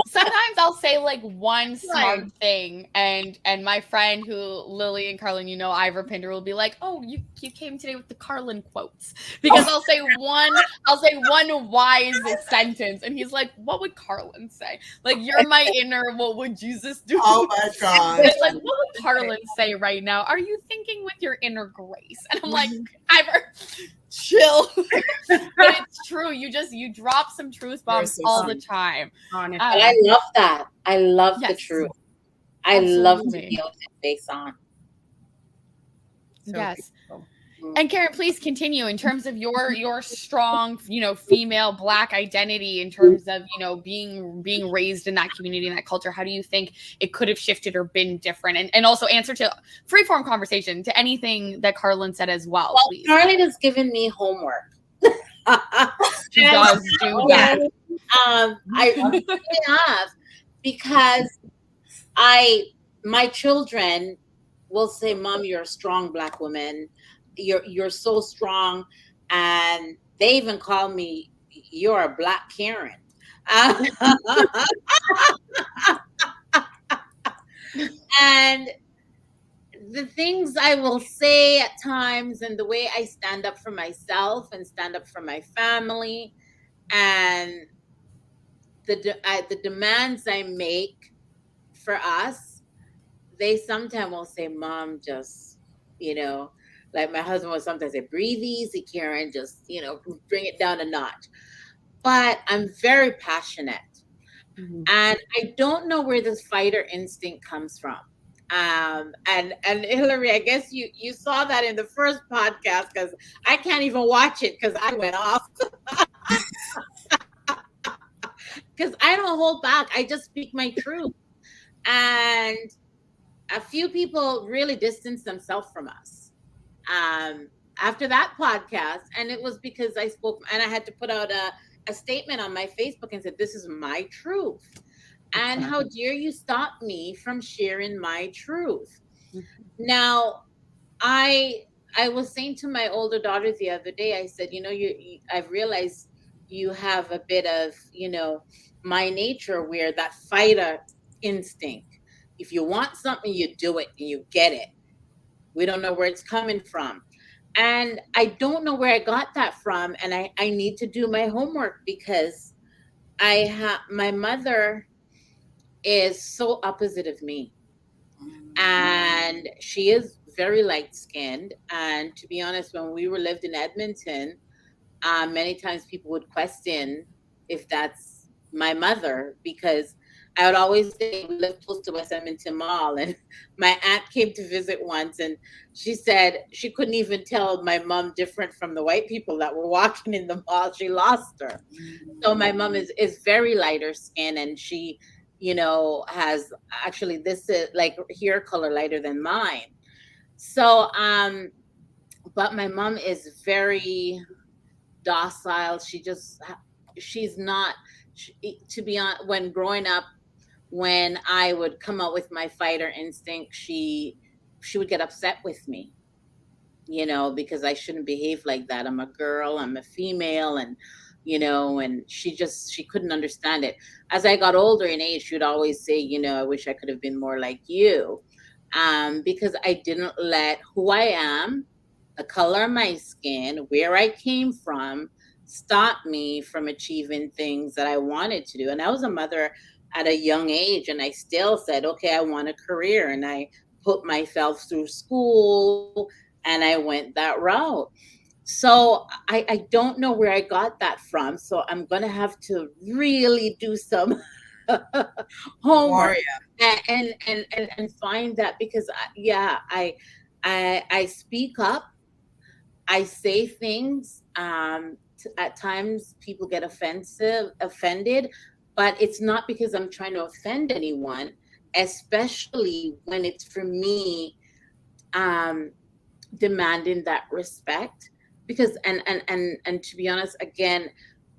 Sometimes I'll say like one smart thing, and my friend who Lily and Carlin, Ivor Pinder, will be like, "Oh, you came today with the Carlin quotes," because I'll say one wise sentence, and he's like, "What would Carlin say?" Like, you're my inner. What would Jesus do? Oh my God! It's like, what would Carlin say right now? Are you thinking with your inner grace? And I'm like, Ivor, chill. But it's true. You drop some truth bombs all the time. And I love that. I love the truth. I love to be able to face on. Yes. And Karen, please continue in terms of your strong, female Black identity in terms of, being raised in that community and that culture. How do you think it could have shifted or been different? And also answer to free-form conversation to anything that Carlin said as well. Well, please. Carlin has given me homework. She does do that. I have, because my children will say, "Mom, you're a strong Black woman. You're so strong," and they even call me, "You're a Black Karen." And the things I will say at times, and the way I stand up for myself and stand up for my family, and the demands I make for us, they sometimes will say, "Mom, just, like my husband will sometimes say, breathe easy, Karen, just, bring it down a notch." But I'm very passionate. And I don't know where this fighter instinct comes from. And Hillary, I guess you saw that in the first podcast, because I can't even watch it because I went off. Because I don't hold back. I just speak my truth. And a few people really distanced themselves from us after that podcast. And it was because I spoke, and I had to put out a statement on my Facebook and said, "This is my truth. And how dare you stop me from sharing my truth?" Now, I was saying to my older daughter the other day, I said, I've realized you have a bit of, my nature, where that fighter instinct, if you want something, you do it and you get it. We don't know where it's coming from. And I don't know where I got that from. And I need to do my homework, because my mother is so opposite of me. And she is very light-skinned. And to be honest, when we lived in Edmonton, many times people would question if that's my mother, because I would always say we live close to West Edmonton Mall, and my aunt came to visit once, and she said she couldn't even tell my mom different from the white people that were walking in the mall. She lost her. So my mom is very lighter skin, and she, has actually this is like hair color lighter than mine. So, but my mom is very docile. She's not. To be honest, when growing up, when I would come out with my fighter instinct, she would get upset with me, because I shouldn't behave like that. I'm a girl, I'm a female, and and she couldn't understand it. As I got older in age, she would always say, I wish I could have been more like you. Because I didn't let who I am, the color of my skin, where I came from, stop me from achieving things that I wanted to do. And I was a mother at a young age, and I still said, okay, I want a career. And I put myself through school and I went that route. So I don't know where I got that from. So I'm going to have to really do some homework Warrior. and find that, because I speak up, I say things. At times people get offended, but it's not because I'm trying to offend anyone, especially when it's for me, um, demanding that respect. Because and to be honest, again,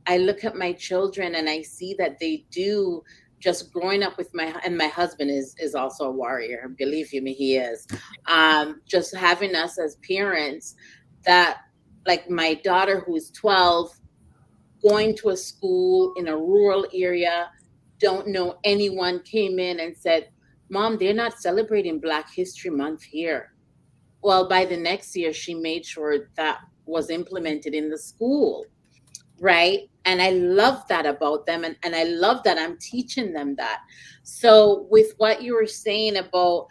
I look at my children and I see that they do, just growing up with my husband is also a warrior. Believe you me, he is. Just having us as parents, that, like, my daughter, who is 12, going to a school in a rural area, don't know anyone, came in and said, Mom, they're not celebrating Black History Month here. Well, by the next year, she made sure that was implemented in the school, right? And I love that about them. And I love that I'm teaching them that. So with what you were saying about,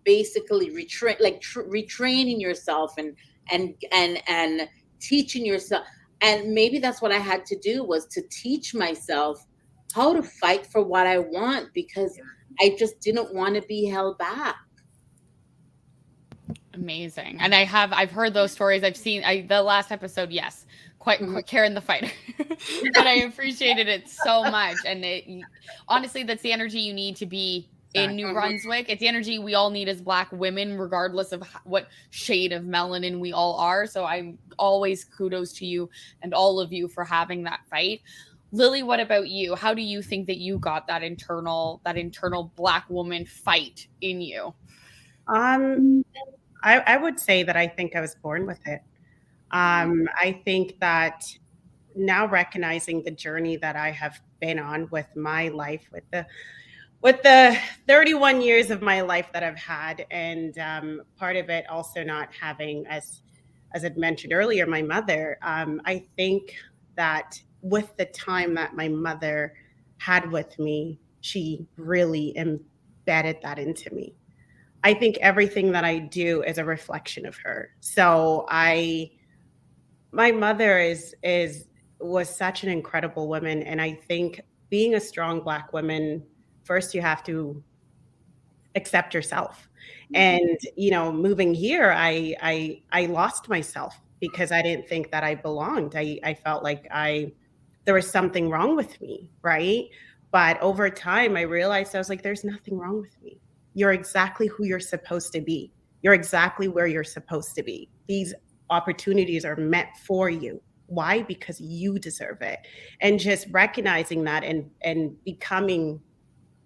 basically retraining yourself and teaching yourself. And maybe that's what I had to do, was to teach myself how to fight for what I want, because I just didn't want to be held back. Amazing. And I've heard those stories. I've seen the last episode. Yes. Quite Karen the fighter, but I appreciated it so much. And honestly, that's the energy you need to be in New Brunswick. It's the energy we all need as Black women, regardless of what shade of melanin we all are. So I'm always kudos to you and all of you for having that fight. Lily, what about you? How do you think that you got that internal Black woman fight in you? I would say that I think I was born with it. I think that now, recognizing the journey that I have been on with my life, with the 31 years of my life that I've had, and part of it also not having, as I'd mentioned earlier, my mother. I think that with the time that my mother had with me, she really embedded that into me. I think everything that I do is a reflection of her. So my mother was such an incredible woman. And I think being a strong Black woman, first you have to accept yourself. And, moving here, I lost myself because I didn't think that I belonged. I felt like there was something wrong with me, right? But over time, I realized, I was like, there's nothing wrong with me. You're exactly who you're supposed to be. You're exactly where you're supposed to be. These opportunities are meant for you. Why? Because you deserve it. And just recognizing that and becoming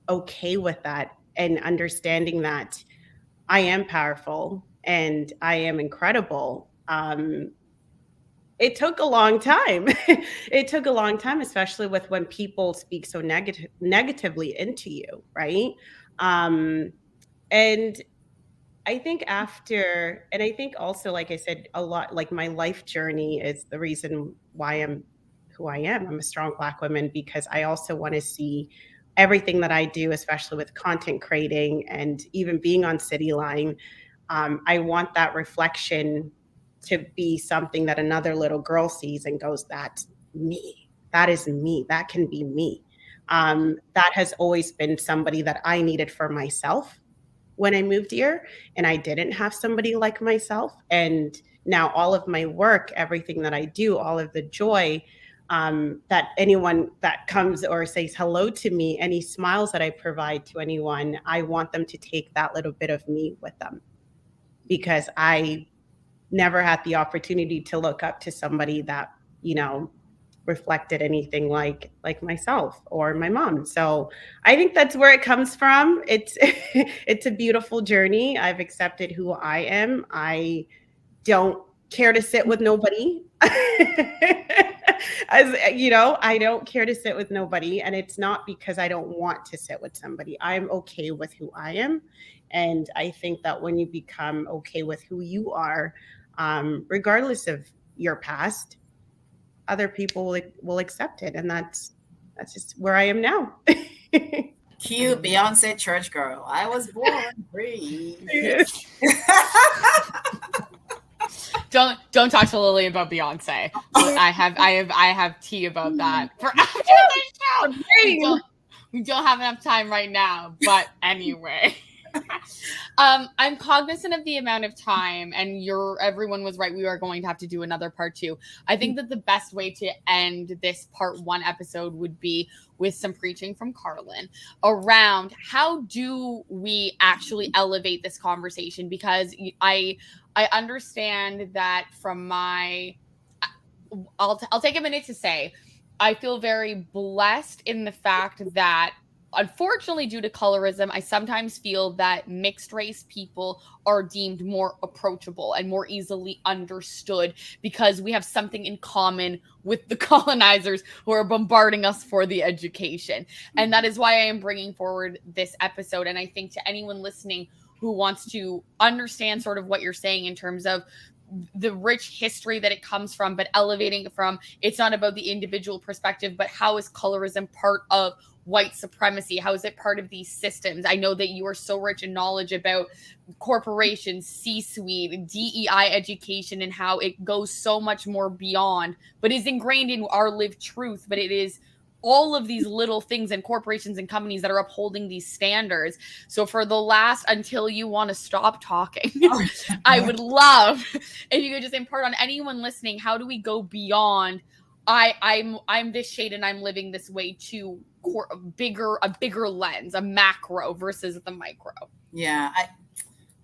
okay with that, and understanding that I am powerful and I am incredible. It took a long time. It took a long time, especially with when people speak so negatively into you, right? And I think and I think also, like I said, a lot, like, my life journey is the reason why I'm who I am. I'm a strong Black woman because I also want to see everything that I do, especially with content creating and even being on City Line. I want that reflection to be something that another little girl sees and goes, that's me. That is me. That can be me. That has always been somebody that I needed for myself when I moved here, and I didn't have somebody like myself. And now all of my work, everything that I do, all of the joy, that anyone that comes or says hello to me, any smiles that I provide to anyone, I want them to take that little bit of me with them, because I never had the opportunity to look up to somebody that, reflected anything like myself or my mom. So I think that's where it comes from. It's it's a beautiful journey. I've accepted who I am. I don't care to sit with nobody. As you know, I don't care to sit with nobody, and it's not because I don't want to sit with somebody. I'm okay with who I am, and I think that when you become okay with who you are, regardless of your past, other people will accept it, and that's just where I am now. Cute Beyonce church girl. I was born free. Don't talk to Lily about Beyonce. I have tea about that for after the show. We don't have enough time right now, but anyway. I'm cognizant of the amount of time, and everyone was right. We are going to have to do another part 2. I think that the best way to end this part 1 episode would be with some preaching from Carlin around how do we actually elevate this conversation, because I understand that from I'll take a minute to say I feel very blessed in the fact that, unfortunately, due to colorism, I sometimes feel that mixed race people are deemed more approachable and more easily understood because we have something in common with the colonizers who are bombarding us for the education. And that is why I am bringing forward this episode. And I think to anyone listening who wants to understand sort of what you're saying in terms of the rich history that it comes from, but elevating it from, it's not about the individual perspective, but how is colorism part of white supremacy? How is it part of these systems? I know that you are so rich in knowledge about corporations, C-suite, DEI education, and how it goes so much more beyond, but is ingrained in our lived truth. But it is all of these little things and corporations and companies that are upholding these standards. So for the last, until you want to stop talking, I would love if you could just impart on anyone listening, how do we go beyond I'm this shade and I'm living this way to a bigger lens, a macro versus the micro? Yeah,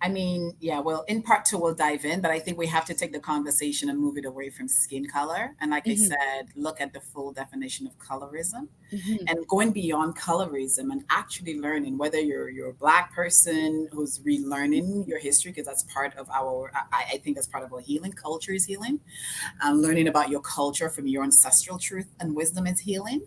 I mean, yeah, well, in part 2, we'll dive in, but I think we have to take the conversation and move it away from skin color. And like I said, look at the full definition of colorism and going beyond colorism and actually learning, whether you're a Black person who's relearning your history, because that's part of I think that's part of our healing. Culture is healing. Learning about your culture from your ancestral truth and wisdom is healing.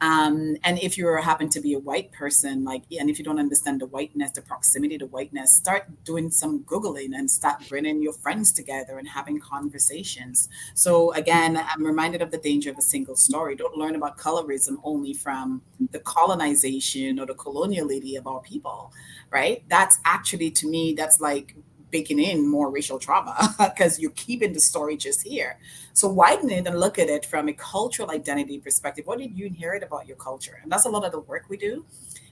And if you happen to be a white person, and if you don't understand the whiteness, the proximity to whiteness, start doing some Googling and start bringing your friends together and having conversations. So again, I'm reminded of the danger of a single story. Don't learn about colorism only from the colonization or the coloniality of our people, right? That's actually, to me, that's like baking in more racial trauma because you're keeping the story just here. So widen it and look at it from a cultural identity perspective. What did you inherit about your culture? And that's a lot of the work we do.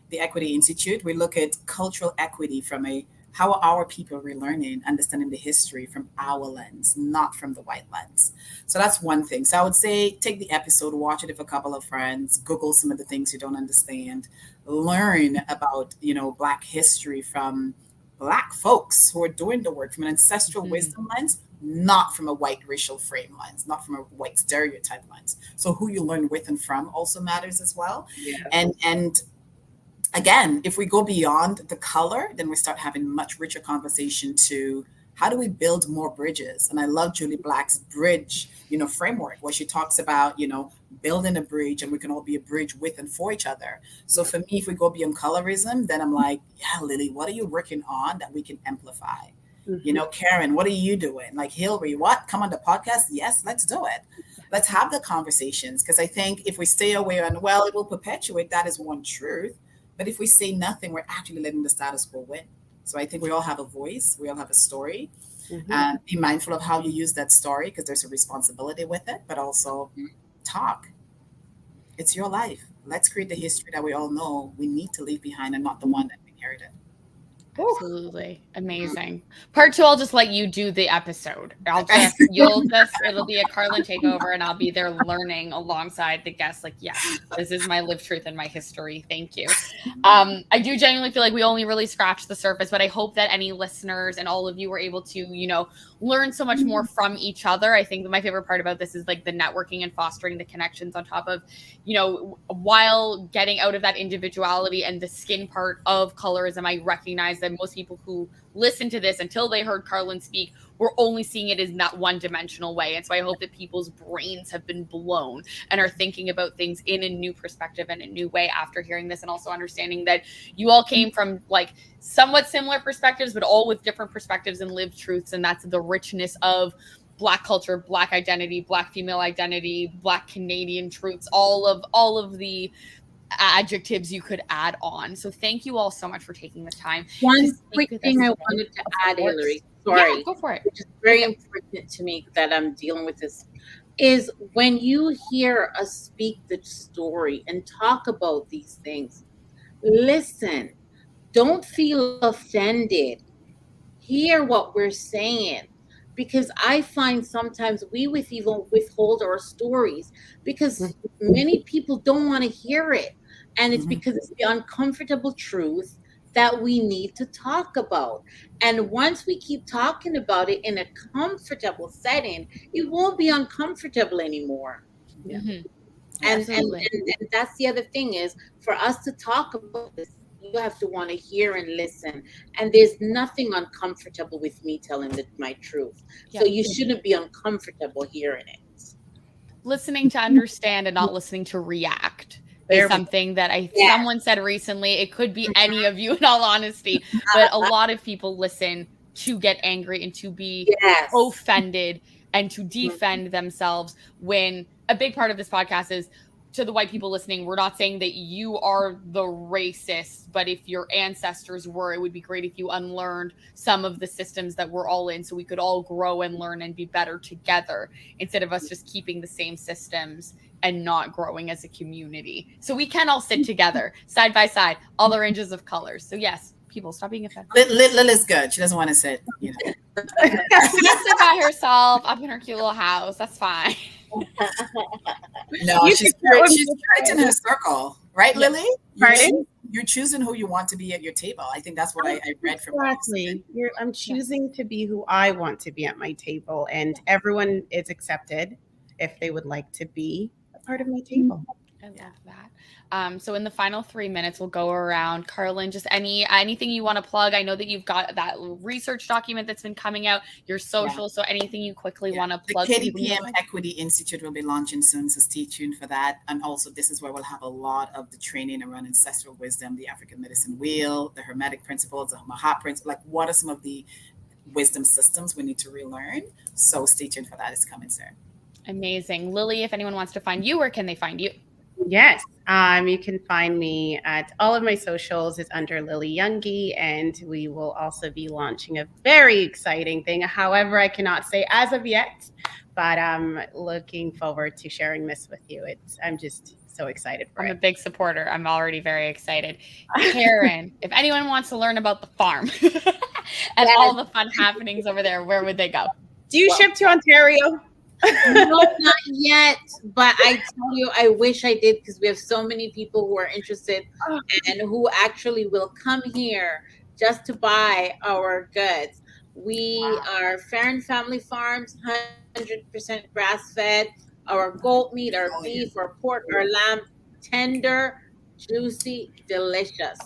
The Equity Institute, we look at cultural equity from how are our people relearning, understanding the history from our lens, not from the white lens. So that's one thing. So I would say take the episode, watch it with a couple of friends, Google some of the things you don't understand, learn about, Black history from Black folks who are doing the work from an ancestral wisdom lens, not from a white racial frame lens, not from a white stereotype lens. So who you learn with and from also matters as well. Yeah. And again, if we go beyond the color, then we start having much richer conversation to how do we build more bridges? And I love Julie Black's bridge, framework, where she talks about, building a bridge, and we can all be a bridge with and for each other. So for me, if we go beyond colorism, then I'm like, yeah, Lily, what are you working on that we can amplify? Karen, what are you doing? Like, Hillary, what? Come on the podcast? Yes, let's do it. Let's have the conversations. Because I think if we stay away and, well, it will perpetuate, that is one truth. But if we say nothing, we're actually letting the status quo win. So I think we all have a voice. We all have a story. And be mindful of how you use that story, because there's a responsibility with it, but also talk. It's your life. Let's create the history that we all know we need to leave behind and not the one that we inherited. Absolutely. Amazing. Part 2, I'll just let you do the episode. It'll be a Carlin takeover, and I'll be there learning alongside the guests. Like, yeah, this is my lived truth and my history. Thank you. I do genuinely feel like we only really scratched the surface, but I hope that any listeners and all of you were able to, learn so much more from each other. I think my favorite part about this is like the networking and fostering the connections on top of, while getting out of that individuality and the skin part of colorism. I recognize that most people who listened to this until they heard Carlin speak were only seeing it in that one-dimensional way. And so I hope that people's brains have been blown and are thinking about things in a new perspective and a new way after hearing this, and also understanding that you all came from like somewhat similar perspectives, but all with different perspectives and lived truths. And that's the richness of Black culture, Black identity, Black female identity, Black Canadian truths, all of the adjectives you could add on. So thank you all so much for taking the time. One quick thing I wanted to add, Hillary. Sorry. Yeah, go for it. Which is very important to me that I'm dealing with this, is when you hear us speak the story and talk about these things, listen. Don't feel offended. Hear what we're saying. Because I find sometimes we even withhold our stories because many people don't want to hear it. And it's because it's the uncomfortable truth that we need to talk about. And once we keep talking about it in a comfortable setting, it won't be uncomfortable anymore. Yeah. And that's the other thing, is for us to talk about this, you have to want to hear and listen. And there's nothing uncomfortable with me telling my truth. So you shouldn't be uncomfortable hearing it. Listening to understand and not listening to react is something that someone said recently. It could be any of you, in all honesty, but a lot of people listen to get angry and to be offended and to defend themselves, when a big part of this podcast is, to the white people listening, we're not saying that you are the racist, but if your ancestors were, it would be great if you unlearned some of the systems that we're all in, so we could all grow and learn and be better together, instead of us just keeping the same systems and not growing as a community. So we can all sit together side by side, all the ranges of colors. So yes, people, stop being offended. Lily's good. She doesn't want to sit, you know. She can sit by herself up in her cute little house. That's fine. No, she's great in her circle, right, Lily? Pardon? You're choosing who you want to be at your table. I think that's what I read from exactly. I'm choosing to be who I want to be at my table, and everyone is accepted if they would like to be a part of my table. I love that. So in the final 3 minutes, we'll go around. Carlin, just anything you want to plug. I know that you've got that research document that's been coming out, your social. So anything you quickly want to plug. The KDPM Equity Institute will be launching soon, so stay tuned for that. And also, this is where we'll have a lot of the training around ancestral wisdom, the African medicine wheel, the Hermetic principles, the Mahat principles. Like, what are some of the wisdom systems we need to relearn? So stay tuned for that. It's coming soon. Amazing. Lily, if anyone wants to find you, where can they find you? Yes, you can find me at all of my socials is under Lily Youngie, and we will also be launching a very exciting thing. However, I cannot say as of yet, but I'm looking forward to sharing this with you. I'm just so excited for it. I'm a big supporter. I'm already very excited. Karen, if anyone wants to learn about the farm and all the fun happenings over there, where would they go? Do you ship to Ontario? No, not yet. But I tell you, I wish I did, because we have so many people who are interested and who actually will come here just to buy our goods. We are Farron Family Farms, 100% grass-fed. Our goat meat, our beef, our pork, our lamb, tender, juicy, delicious.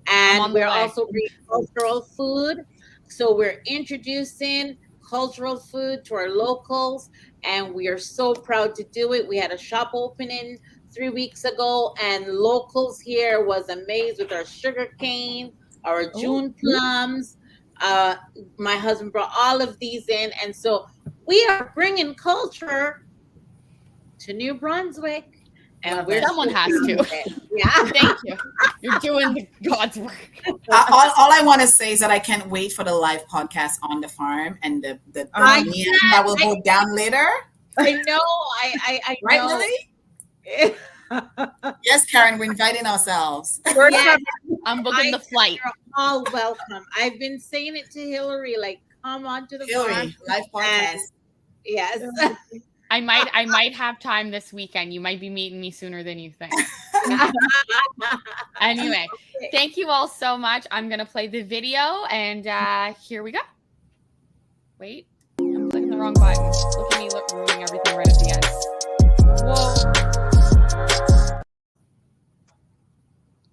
And we're also bringing cultural food. So we're introducing cultural food to our locals, and we are so proud to do it. We had a shop opening 3 weeks ago, and locals here was amazed with our sugar cane, our June plums. My husband brought all of these in, and so we are bringing culture to New Brunswick. And someone has to. Yeah. Thank you. You're doing God's work. All I want to say is that I can't wait for the live podcast on the farm and the meeting that will go down later. I know. I right, know. Lily? Yes, Karen, we're inviting ourselves. Yes. I'm booking the flight. You're all welcome. I've been saying it to Hillary, like, come on to the farm. Live podcast. Yes. I might have time this weekend. You might be meeting me sooner than you think. Anyway, thank you all so much. I'm going to play the video, and here we go. Wait, I'm clicking the wrong button. Look at me ruining everything right at the end. Whoa.